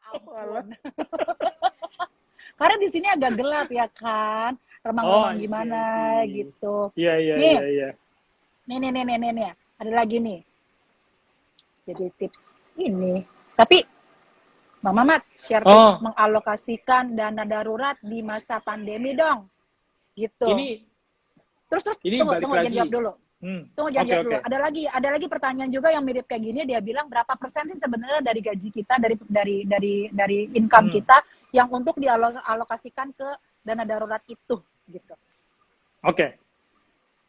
Walah. ampun. Karena di sini agak gelap ya kan, Oh, remang-remang I see, gimana I see. gitu. Iya, iya, Nih, iya, iya. nih, ada lagi nih. Jadi tips ini. Tapi Bang Mamat, share tips Oh, mengalokasikan dana darurat di masa pandemi dong. Gitu. ini Terus ini tunggu, balik jangan jawab lagi. dulu. Tunggu, jangan Oke, jawab dulu. oke. Ada lagi pertanyaan juga yang mirip kayak gini. Dia bilang berapa persen sih sebenarnya dari gaji kita, dari income Hmm, kita yang untuk dialokasikan ke dana darurat itu, gitu. oke.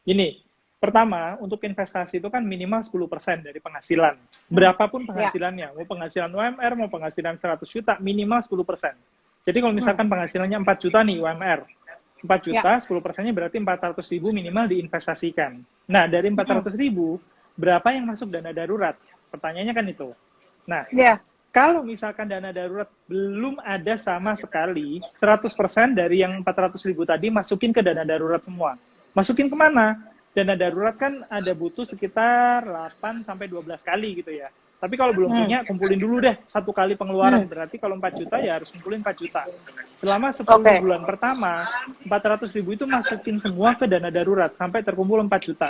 Ini pertama, untuk investasi itu kan minimal 10% dari penghasilan. Berapapun Ya. penghasilannya, mau penghasilan UMR, mau penghasilan 100 juta, minimal 10%. Jadi kalau Hmm. misalkan penghasilannya 4 juta nih UMR, 4 Ya. juta, 10%-nya berarti 400 ribu minimal diinvestasikan. Nah, dari 400 ribu, berapa yang masuk dana darurat? Pertanyaannya kan itu. Nah, Ya. kalau misalkan dana darurat belum ada sama sekali, 100% dari yang 400 ribu tadi masukin ke dana darurat semua. Masukin kemana? Dana darurat kan ada butuh sekitar 8 sampai 12 kali gitu ya. Tapi kalau belum punya, kumpulin dulu deh satu kali pengeluaran. Berarti kalau 4 juta ya harus kumpulin 4 juta. Selama 10 Oke. bulan pertama, 400 ribu itu masukin semua ke dana darurat sampai terkumpul 4 juta.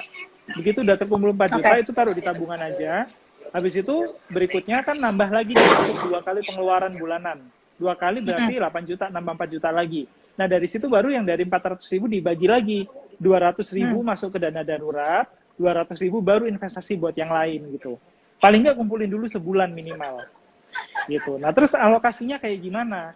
Begitu udah terkumpul 4 juta, Oke. itu taruh di tabungan aja. Habis itu berikutnya kan nambah lagi nih untuk 2 kali pengeluaran bulanan. 2 kali berarti 8 juta, nambah 4 juta lagi. Nah dari situ baru yang dari 400 ribu dibagi lagi. 200 ribu masuk ke dana darurat, 200 ribu baru investasi buat yang lain gitu. Paling nggak kumpulin dulu sebulan minimal gitu. Nah terus alokasinya kayak gimana?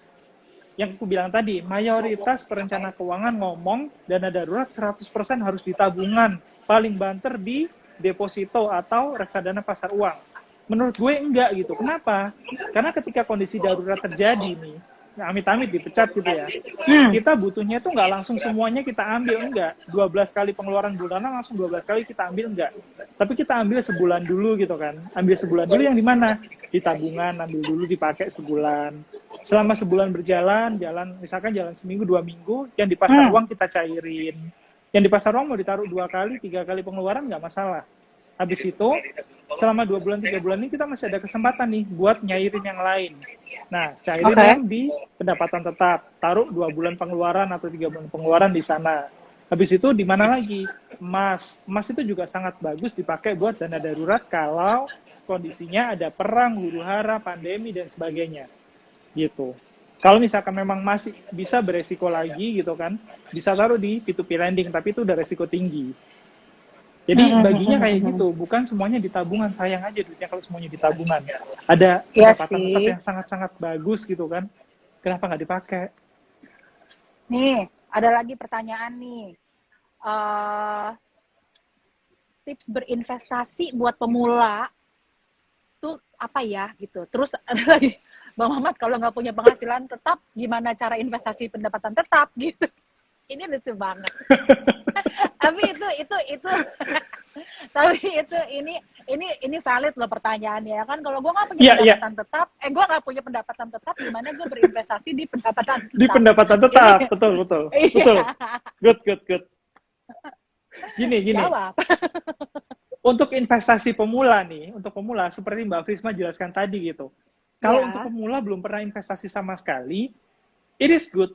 Yang aku bilang tadi, mayoritas perencana keuangan ngomong dana darurat 100% harus di tabungan, paling banter di deposito atau reksadana pasar uang. Menurut gue enggak gitu. Kenapa? Karena ketika kondisi darurat terjadi nih, amit-amit dipecat gitu ya, kita butuhnya tuh nggak langsung semuanya kita ambil, enggak. 12 kali pengeluaran bulanan langsung 12 kali kita ambil, enggak. Tapi kita ambil sebulan dulu gitu kan. Ambil sebulan dulu yang di mana? Di tabungan, ambil dulu dipakai sebulan. Selama sebulan berjalan, misalkan jalan seminggu, 2 minggu, yang di pasar uang kita cairin. Yang di pasar uang mau ditaruh 2 kali, 3 kali pengeluaran nggak masalah. Habis itu, selama 2 bulan, 3 bulan ini kita masih ada kesempatan nih buat nyairin yang lain. Nah, cairin yang di pendapatan tetap. Taruh 2 bulan pengeluaran atau 3 bulan pengeluaran di sana. Habis itu di mana lagi? Emas. Emas itu juga sangat bagus dipakai buat dana darurat kalau kondisinya ada perang, huru-hara, pandemi, dan sebagainya. Gitu. Kalau misalkan memang masih bisa beresiko lagi gitu kan, bisa taruh di P2P lending, tapi itu udah resiko tinggi. Jadi baginya kayak gitu, bukan semuanya di tabungan. Sayang aja duitnya kalau semuanya di tabungan. Ada Iya pendapatan tetap sih. yang sangat-sangat bagus gitu kan. Kenapa nggak dipakai? Nih, ada lagi pertanyaan nih. Eh, tips berinvestasi buat pemula tuh apa ya gitu. Terus ada lagi, Bang Mamat kalau nggak punya penghasilan tetap, gimana cara investasi pendapatan tetap gitu. Ini lucu banget. Tapi itu tapi itu ini valid loh pertanyaannya kan. Kalau gue nggak punya Iya, iya. pendapatan tetap, gue nggak punya pendapatan tetap, gimana gue berinvestasi di pendapatan Di tetap? pendapatan Ini tetap, betul, betul. Betul. iya. Good, good, good. Gini. Jawab. Untuk investasi pemula nih, untuk pemula seperti Mbak Frisma jelaskan tadi gitu. Kalau untuk Ya. pemula belum pernah investasi sama sekali, it is good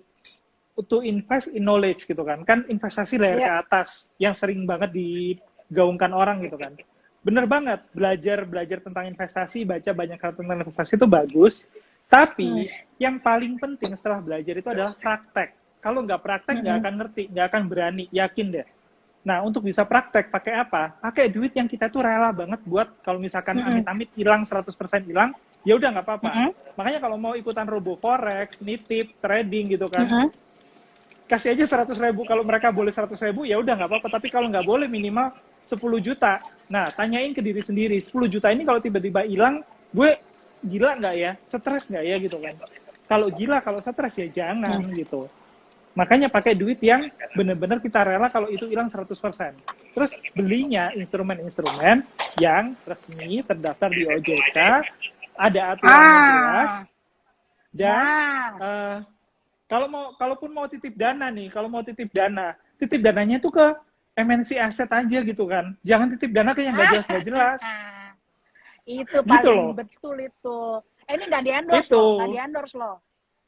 to invest in knowledge gitu kan. Kan investasi layar ke Ya. atas yang sering banget digaungkan orang gitu kan. Bener banget, belajar tentang investasi, baca banyak hal tentang investasi itu bagus. Tapi yang paling penting setelah belajar itu adalah praktek. Kalau nggak praktek nggak akan ngerti, nggak akan berani, yakin deh. Nah, untuk bisa praktek, pakai apa? Pakai duit yang kita tuh rela banget buat kalau misalkan amit-amit hilang, 100% hilang, ya udah nggak apa-apa. Makanya kalau mau ikutan robo forex, nitip, trading gitu kan, kasih aja 100 ribu. Kalau mereka boleh 100 ribu, ya udah nggak apa-apa. Tapi kalau nggak boleh minimal 10 juta. Nah, tanyain ke diri sendiri, 10 juta ini kalau tiba-tiba hilang, gue gila nggak ya? Stres nggak ya gitu kan? Kalau gila, kalau stres ya jangan gitu. Makanya pakai duit yang benar-benar kita rela kalau itu hilang 100%. Terus belinya instrumen-instrumen yang resmi, terdaftar di OJK, ada aturannya jelas, dan kalaupun mau titip dana nih, titip dananya tuh ke MNC aset aja gitu kan. Jangan titip dana ke yang nggak jelas. Itu Gitu paling loh. betul itu. Ini nggak di-endorse Itu loh, nggak di-endorse loh.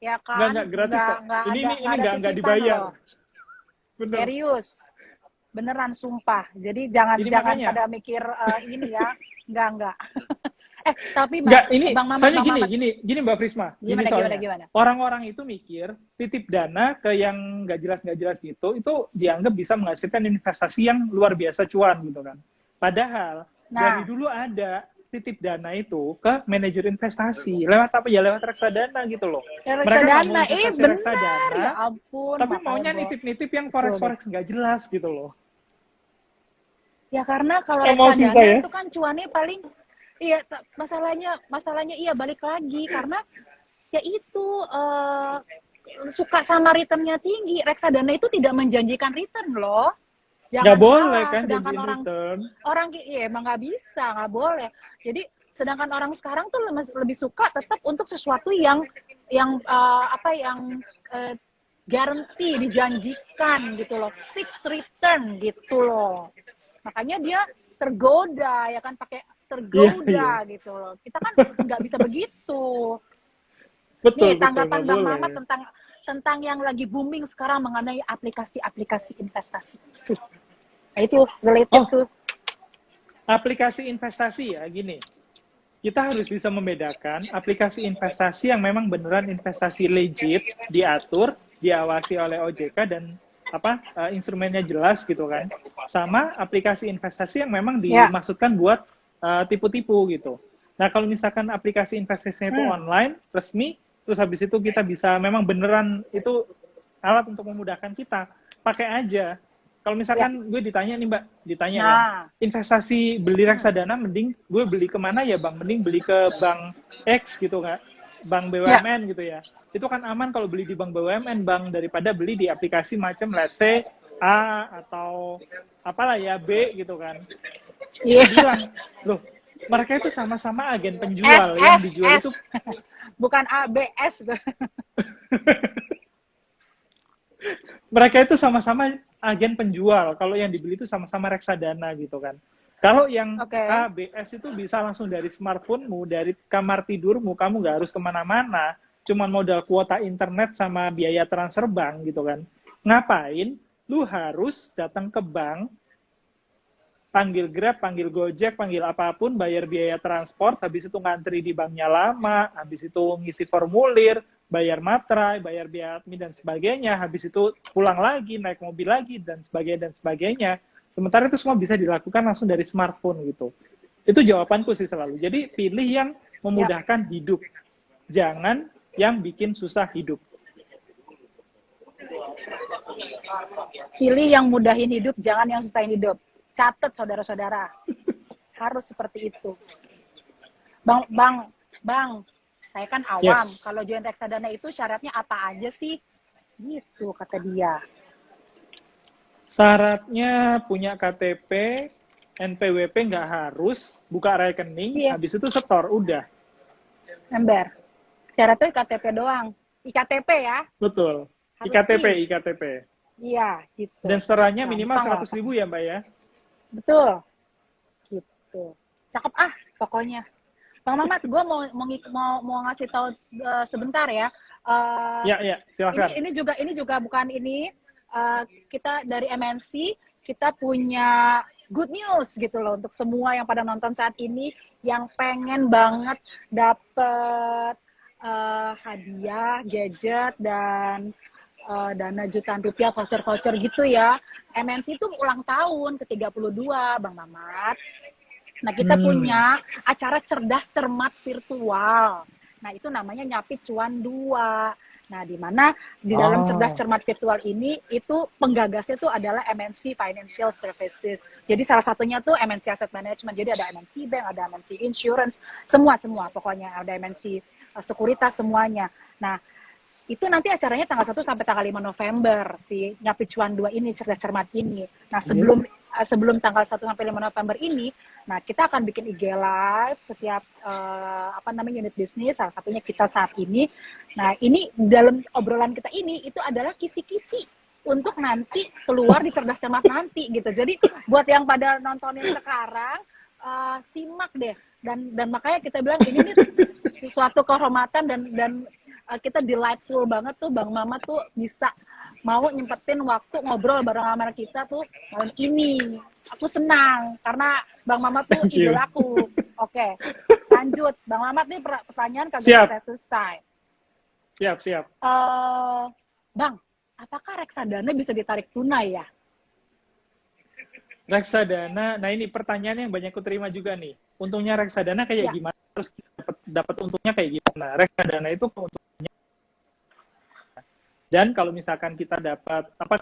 Ya kan? nggak gratis kok. Nggak Ini ada, ini nggak ini ada nggak titipan dibayar. loh. Bener. Serius. Beneran sumpah. Jadi jangan Ini jangan makanya. pada mikir ini ya. Enggak. Tapi Enggak, ini Bang Mamat, soalnya Bang Mamat. gini Mbak Prisma. Gini Gimana, soalnya. gimana? Orang-orang itu mikir titip dana ke yang nggak jelas gitu, itu dianggap bisa menghasilkan investasi yang luar biasa cuan gitu kan. Padahal dari dulu ada titip dana itu ke manajer investasi. Lewat apa ya? Lewat reksadana gitu loh. Ya, Mereka nggak mau reksadana, investasi benar. reksadana, Ya ampun. tapi maunya nitip-nitip yang forex nggak jelas gitu loh. Ya karena kalau Emosi reksadana saya. itu kan cuannya paling, iya masalahnya iya balik lagi karena ya itu suka sama returnnya tinggi. Reksadana itu tidak menjanjikan return loh. Jangan Nggak boleh salah. kan Sedangkan janjiin return. orang ya emang nggak bisa, nggak boleh. Jadi sedangkan orang sekarang tuh lebih suka tetap untuk sesuatu yang guarantee, dijanjikan gitu loh, fixed return gitu loh. Makanya dia tergoda ya kan, pakai tergoda gitu loh. Kita kan nggak bisa begitu. Betul, Nih tanggapan betul, Bang Mamat tentang yang lagi booming sekarang mengenai aplikasi-aplikasi investasi. Nah, itu related tuh. Aplikasi investasi ya gini. Kita harus bisa membedakan aplikasi investasi yang memang beneran investasi legit, diatur, diawasi oleh OJK dan instrumennya jelas gitu kan, sama aplikasi investasi yang memang dimaksudkan buat tipu-tipu gitu. Nah kalau misalkan aplikasi investasinya itu online, resmi, terus habis itu kita bisa memang beneran itu alat untuk memudahkan kita, pakai aja. Kalau misalkan gue ditanya nih Mbak, ya, investasi beli reksadana mending gue beli kemana ya Bang? Mending beli ke bank X gitu nggak? Bank BUMN gitu ya. Itu kan aman kalau beli di bank BUMN Bang, daripada beli di aplikasi macam let's say A atau apalah ya B gitu kan. Dia bilang, loh mereka itu sama-sama agen penjual, yang dijual itu bukan ABS. Mereka itu sama-sama agen penjual. Kalau yang dibeli itu sama-sama reksadana gitu kan. Kalau yang ABS itu bisa langsung dari smartphone-mu, dari kamar tidurmu, kamu nggak harus kemana-mana. Cuman modal kuota internet sama biaya transfer bank gitu kan. Ngapain? Lu harus datang ke bank, panggil Grab, panggil Gojek, panggil apapun, bayar biaya transport, habis itu ngantri di banknya lama, habis itu ngisi formulir, bayar materai, bayar biaya admin dan sebagainya, habis itu pulang lagi, naik mobil lagi, dan sebagainya. Sementara itu semua bisa dilakukan langsung dari smartphone gitu. Itu jawabanku sih selalu. Jadi pilih yang memudahkan hidup. Jangan yang bikin susah hidup. Pilih yang mudahin hidup, jangan yang susahin hidup. Catat saudara-saudara. Harus seperti itu. Bang, saya kan awam. Yes. Kalau join reksadana itu syaratnya apa aja sih? Gitu kata dia. Syaratnya punya KTP, NPWP nggak harus, buka rekening, habis itu setor, udah. Ember. Syaratnya KTP doang. IKTP ya? Betul. Harus IKTP. Iya, gitu. Dan setorannya minimal 100.000 ya, Mbak ya? Betul. Gitu. Cakep pokoknya. Bang Mamat, gue mau ngasih tahu sebentar ya. Ya, silakan. Ini juga bukan ini. Kita dari MNC, kita punya good news gitu loh untuk semua yang pada nonton saat ini yang pengen banget dapet hadiah, gadget dan dana jutaan rupiah, voucher gitu ya. MNC itu ulang tahun ke-32, Bang Mamat. Nah, kita punya acara cerdas cermat virtual. Nah, itu namanya Nyapit Cuan 2. Nah, di mana di dalam cerdas cermat virtual ini itu penggagasnya tuh adalah MNC Financial Services. Jadi salah satunya tuh MNC Asset Management. Jadi ada MNC Bank, ada MNC Insurance, semua pokoknya ada MNC Sekuritas semuanya. Nah, itu nanti acaranya tanggal 1 sampai tanggal 5 November si Nyapit Cuan 2 ini, cerdas cermat ini. Nah, sebelum tanggal 1 sampai 5 November ini, nah kita akan bikin IG live setiap unit bisnis, salah satunya kita saat ini. Nah, ini dalam obrolan kita ini itu adalah kisi-kisi untuk nanti keluar di cerdas cermat nanti gitu. Jadi buat yang pada nontonin sekarang, simak deh dan makanya kita bilang ini nih sesuatu kehormatan dan kita delightful banget tuh Bang Mamat tuh bisa mau nyempetin waktu ngobrol bareng sama kita tuh malam ini. Aku senang karena Bang Mamat tuh Thank you. idolaku. Oke, lanjut. Bang Mamat nih pertanyaan kagak Siap. selesai. Siap. Bang, apakah reksadana bisa ditarik tunai ya? Reksadana, nah ini pertanyaan yang banyak aku terima juga nih. Untungnya reksadana kayak Ya. gimana? Terus dapat untungnya kayak gimana? Reksadana itu keuntungannya. Dan kalau misalkan kita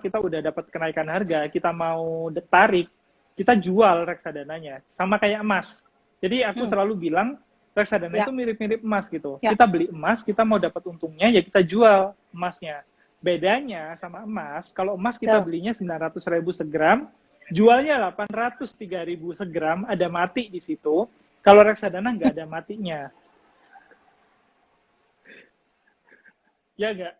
kita udah dapat kenaikan harga, kita mau tarik, kita jual reksadananya. Sama kayak emas. Jadi aku selalu bilang reksadana itu mirip-mirip emas gitu. Kita beli emas, kita mau dapat untungnya ya kita jual emasnya. Bedanya sama emas, kalau emas kita belinya 900.000 segram, jualnya 803.000 segram, ada mati di situ. Kalau reksadana nggak ada matinya. Ya nggak?